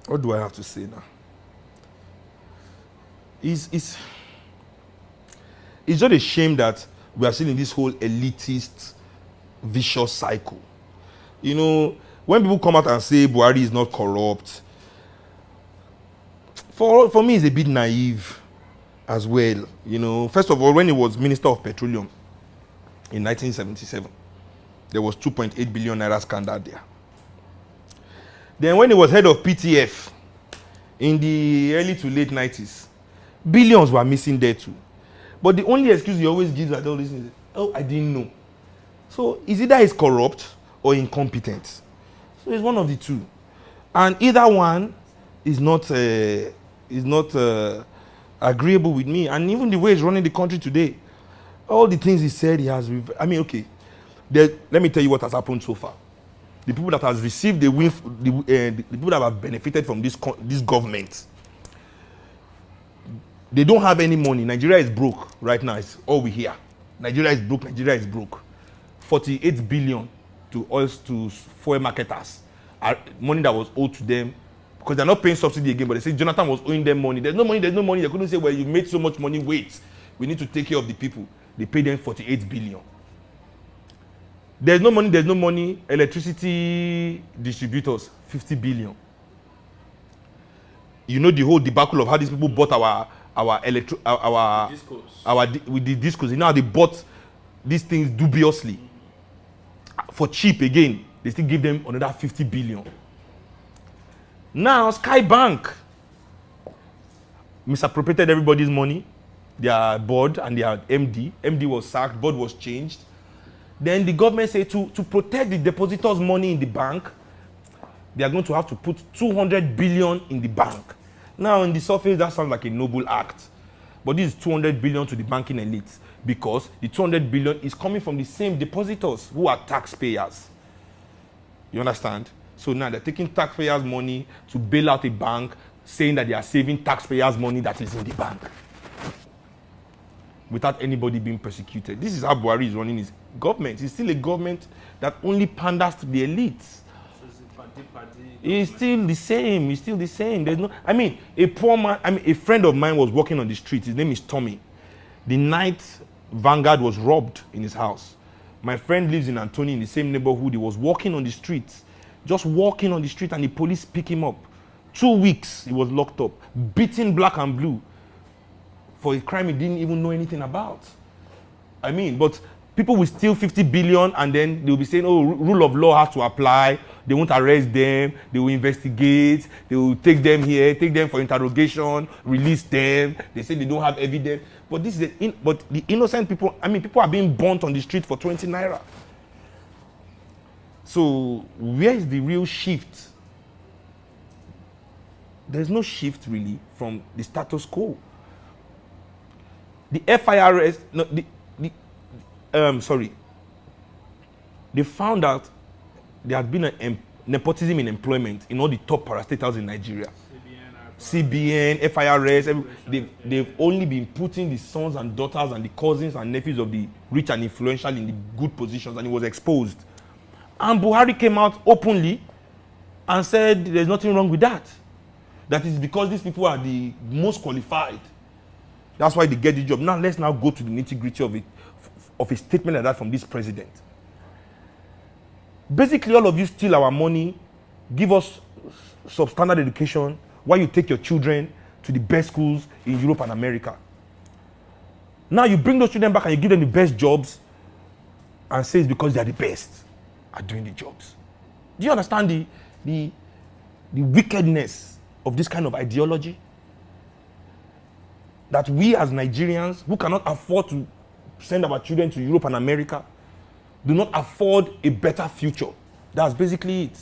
What do I have to say now? It's just a shame that we are still in this whole elitist, vicious cycle. You know, when people come out and say Buhari is not corrupt, for me, it's a bit naive as well. You know, first of all, when he was Minister of Petroleum in 1977, there was 2.8 billion naira scandal there. Then when he was head of PTF in the early to late 90s, billions were missing there too. But the only excuse he always gives at all this is, oh, I didn't know. So it's either he's corrupt or incompetent. So it's one of the two. And either one is not agreeable with me. And even the way he's running the country today, all the things he said, he has... I mean, okay, let me tell you what has happened so far. The people that has received the people that have benefited from this government, they don't have any money. Nigeria is broke right now. It's all we hear. Nigeria is broke. Nigeria is broke. 48 billion to fuel marketers, money that was owed to them because they're not paying subsidy again. But they say Jonathan was owing them money. There's no money. There's no money. They couldn't say, well, you made so much money. Wait, we need to take care of the people. They pay them 48 billion. There's no money. There's no money. Electricity distributors 50 billion. You know the whole debacle of how these people bought with the discos. You know how they bought these things dubiously for cheap again. They still give them another 50 billion. Now Sky Bank misappropriated everybody's money. Their board and their MD. MD was sacked. Board was changed. Then the government said to protect the depositors' money in the bank, they are going to have to put 200 billion in the bank. Now, in the surface, that sounds like a noble act. But this is 200 billion to the banking elite because the 200 billion is coming from the same depositors who are taxpayers. You understand? So now they're taking taxpayers' money to bail out a bank, saying that they are saving taxpayers' money that is in the bank without anybody being persecuted. This is how Buhari is running his government. It's still a government that only panders to the elites. It's still the same. It's still the same. There's no. I mean, a poor man. I mean, a friend of mine was walking on the street. His name is Tommy. The night Vanguard was robbed in his house. My friend lives in Antony in the same neighborhood. He was walking on the street, just walking on the street, and the police pick him up. 2 weeks he was locked up, beaten black and blue for a crime he didn't even know anything about. I mean, but people will steal 50 billion and then they'll be saying, oh, rule of law has to apply. They won't arrest them. They will investigate. They will take them here, take them for interrogation, release them. They say they don't have evidence. But this is but the innocent people, I mean, people are being burnt on the street for 20 naira. So where is the real shift? There's no shift really from the status quo. The FIRS, no, they found out there had been a nepotism in employment in all the top parastatals in Nigeria. CBN, FIRS, they've only been putting the sons and daughters and the cousins and nephews of the rich and influential in the good positions, and it was exposed. And Buhari came out openly and said there's nothing wrong with that. That is because these people are the most qualified. That's why they get the job. Now let's now go to the nitty-gritty of a statement like that from this president. Basically, all of you steal our money, give us substandard education, while you take your children to the best schools in Europe and America. Now you bring those children back and you give them the best jobs and say it's because they are the best at doing the jobs. Do you understand the wickedness of this kind of ideology? That we as Nigerians who cannot afford to send our children to Europe and America do not afford a better future. That's basically it.